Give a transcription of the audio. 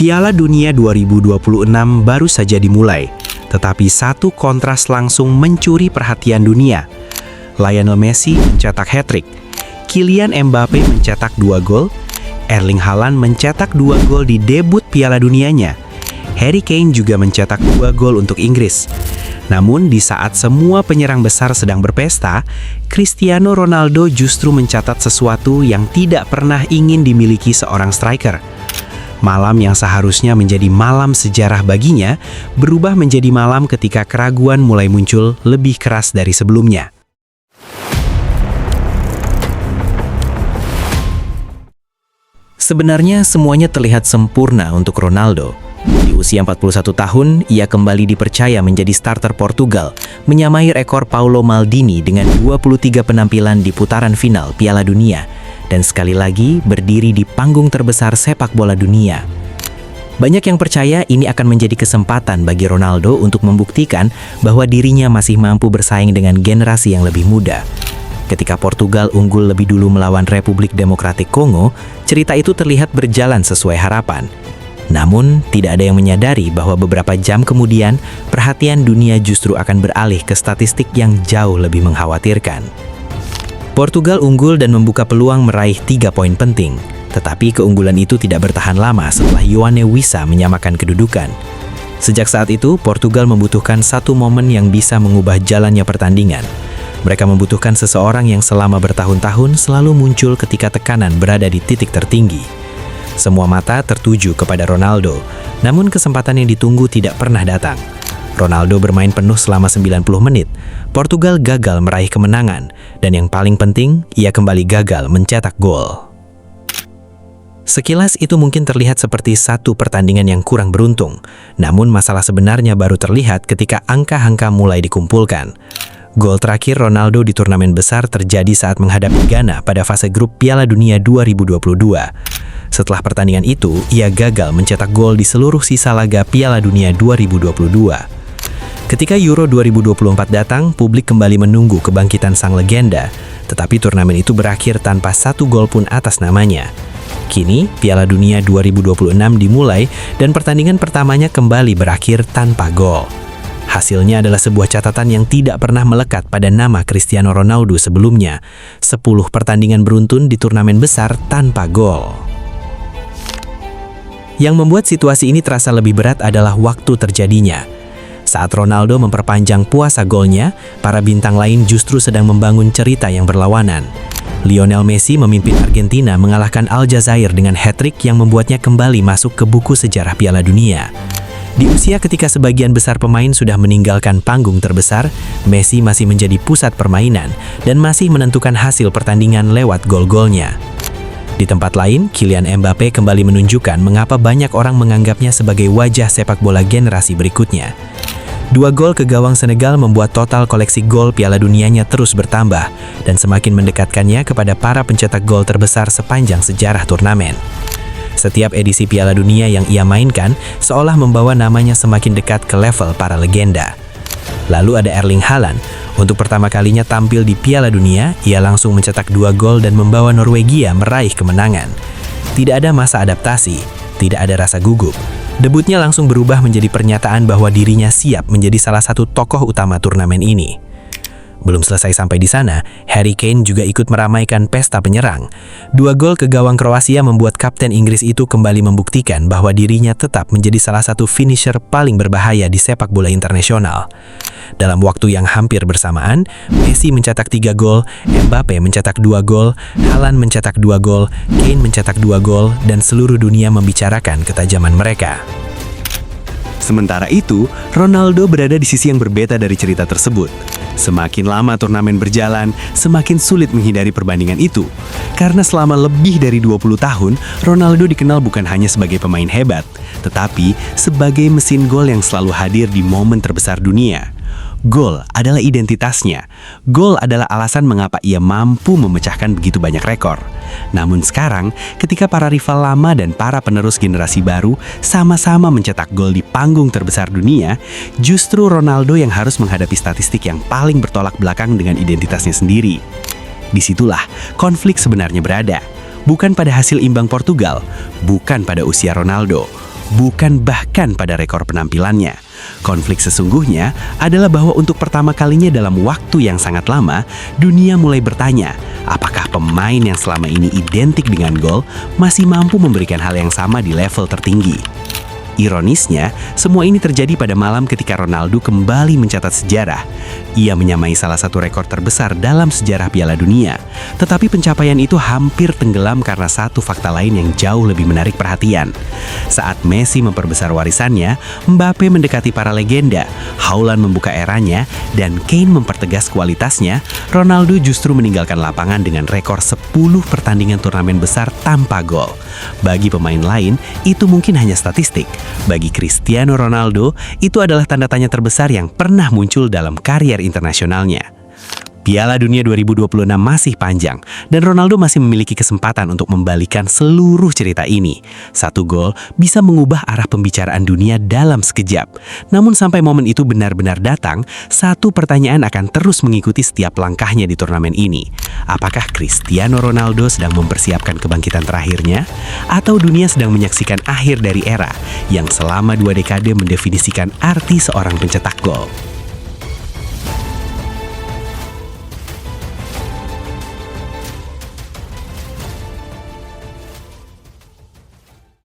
Piala Dunia 2026 baru saja dimulai, tetapi satu kontras langsung mencuri perhatian dunia. Lionel Messi mencetak hat-trick, Kylian Mbappe mencetak 2 gol, Erling Haaland mencetak 2 gol di debut Piala Dunianya. Harry Kane juga mencetak 2 gol untuk Inggris. Namun di saat semua penyerang besar sedang berpesta, Cristiano Ronaldo justru mencatat sesuatu yang tidak pernah ingin dimiliki seorang striker. Malam yang seharusnya menjadi malam sejarah baginya, berubah menjadi malam ketika keraguan mulai muncul lebih keras dari sebelumnya. Sebenarnya semuanya terlihat sempurna untuk Ronaldo. Di usia 41 tahun, ia kembali dipercaya menjadi starter Portugal, menyamai rekor Paulo Maldini dengan 23 penampilan di putaran final Piala Dunia, dan sekali lagi berdiri di panggung terbesar sepak bola dunia. Banyak yang percaya ini akan menjadi kesempatan bagi Ronaldo untuk membuktikan bahwa dirinya masih mampu bersaing dengan generasi yang lebih muda. Ketika Portugal unggul lebih dulu melawan Republik Demokratik Kongo, cerita itu terlihat berjalan sesuai harapan. Namun, tidak ada yang menyadari bahwa beberapa jam kemudian, perhatian dunia justru akan beralih ke statistik yang jauh lebih mengkhawatirkan. Portugal unggul dan membuka peluang meraih 3 poin penting, tetapi keunggulan itu tidak bertahan lama setelah Yoane Wissa menyamakan kedudukan. Sejak saat itu, Portugal membutuhkan satu momen yang bisa mengubah jalannya pertandingan. Mereka membutuhkan seseorang yang selama bertahun-tahun selalu muncul ketika tekanan berada di titik tertinggi. Semua mata tertuju kepada Ronaldo, namun kesempatan yang ditunggu tidak pernah datang. Ronaldo bermain penuh selama 90 menit. Portugal gagal meraih kemenangan, dan yang paling penting, ia kembali gagal mencetak gol. Sekilas itu mungkin terlihat seperti satu pertandingan yang kurang beruntung, namun masalah sebenarnya baru terlihat ketika angka-angka mulai dikumpulkan. Gol terakhir Ronaldo di turnamen besar terjadi saat menghadapi Ghana pada fase grup Piala Dunia 2022. Setelah pertandingan itu, ia gagal mencetak gol di seluruh sisa laga Piala Dunia 2022. Ketika Euro 2024 datang, publik kembali menunggu kebangkitan sang legenda, tetapi turnamen itu berakhir tanpa satu gol pun atas namanya. Kini, Piala Dunia 2026 dimulai dan pertandingan pertamanya kembali berakhir tanpa gol. Hasilnya adalah sebuah catatan yang tidak pernah melekat pada nama Cristiano Ronaldo sebelumnya. 10 pertandingan beruntun di turnamen besar tanpa gol. Yang membuat situasi ini terasa lebih berat adalah waktu terjadinya. Saat Ronaldo memperpanjang puasa golnya, para bintang lain justru sedang membangun cerita yang berlawanan. Lionel Messi memimpin Argentina mengalahkan Aljazair dengan hat-trick yang membuatnya kembali masuk ke buku sejarah Piala Dunia. Di usia ketika sebagian besar pemain sudah meninggalkan panggung terbesar, Messi masih menjadi pusat permainan dan masih menentukan hasil pertandingan lewat gol-golnya. Di tempat lain, Kylian Mbappe kembali menunjukkan mengapa banyak orang menganggapnya sebagai wajah sepak bola generasi berikutnya. 2 gol ke gawang Senegal membuat total koleksi gol Piala Dunianya terus bertambah dan semakin mendekatkannya kepada para pencetak gol terbesar sepanjang sejarah turnamen. Setiap edisi Piala Dunia yang ia mainkan seolah membawa namanya semakin dekat ke level para legenda. Lalu ada Erling Haaland. Untuk pertama kalinya tampil di Piala Dunia, ia langsung mencetak 2 gol dan membawa Norwegia meraih kemenangan. Tidak ada masa adaptasi, tidak ada rasa gugup. Debutnya langsung berubah menjadi pernyataan bahwa dirinya siap menjadi salah satu tokoh utama turnamen ini. Belum selesai sampai di sana, Harry Kane juga ikut meramaikan pesta penyerang. 2 gol ke gawang Kroasia membuat kapten Inggris itu kembali membuktikan bahwa dirinya tetap menjadi salah satu finisher paling berbahaya di sepak bola internasional. Dalam waktu yang hampir bersamaan, Messi mencetak 3 gol, Mbappe mencetak 2 gol, Haaland mencetak 2 gol, Kane mencetak 2 gol, dan seluruh dunia membicarakan ketajaman mereka. Sementara itu, Ronaldo berada di sisi yang berbeda dari cerita tersebut. Semakin lama turnamen berjalan, semakin sulit menghindari perbandingan itu. Karena selama lebih dari 20 tahun, Ronaldo dikenal bukan hanya sebagai pemain hebat, tetapi sebagai mesin gol yang selalu hadir di momen terbesar dunia. Gol adalah identitasnya. Gol adalah alasan mengapa ia mampu memecahkan begitu banyak rekor. Namun sekarang, ketika para rival lama dan para penerus generasi baru sama-sama mencetak gol di panggung terbesar dunia, justru Ronaldo yang harus menghadapi statistik yang paling bertolak belakang dengan identitasnya sendiri. Disitulah konflik sebenarnya berada. Bukan pada hasil imbang Portugal, bukan pada usia Ronaldo. bukan bahkan pada rekor penampilannya. Konflik sesungguhnya adalah bahwa untuk pertama kalinya dalam waktu yang sangat lama, dunia mulai bertanya, apakah pemain yang selama ini identik dengan gol masih mampu memberikan hal yang sama di level tertinggi. Ironisnya, semua ini terjadi pada malam ketika Ronaldo kembali mencatat sejarah. Ia menyamai salah satu rekor terbesar dalam sejarah Piala Dunia. Tetapi pencapaian itu hampir tenggelam karena satu fakta lain yang jauh lebih menarik perhatian. Saat Messi memperbesar warisannya, Mbappe mendekati para legenda, Haaland membuka eranya, dan Kane mempertegas kualitasnya, Ronaldo justru meninggalkan lapangan dengan rekor 10 pertandingan turnamen besar tanpa gol. Bagi pemain lain, itu mungkin hanya statistik. Bagi Cristiano Ronaldo, itu adalah tanda tanya terbesar yang pernah muncul dalam karier internasionalnya. Piala Dunia 2026 masih panjang, dan Ronaldo masih memiliki kesempatan untuk membalikan seluruh cerita ini. Satu gol bisa mengubah arah pembicaraan dunia dalam sekejap. Namun sampai momen itu benar-benar datang, satu pertanyaan akan terus mengikuti setiap langkahnya di turnamen ini. Apakah Cristiano Ronaldo sedang mempersiapkan kebangkitan terakhirnya? Atau dunia sedang menyaksikan akhir dari era yang selama 2 dekade mendefinisikan arti seorang pencetak gol?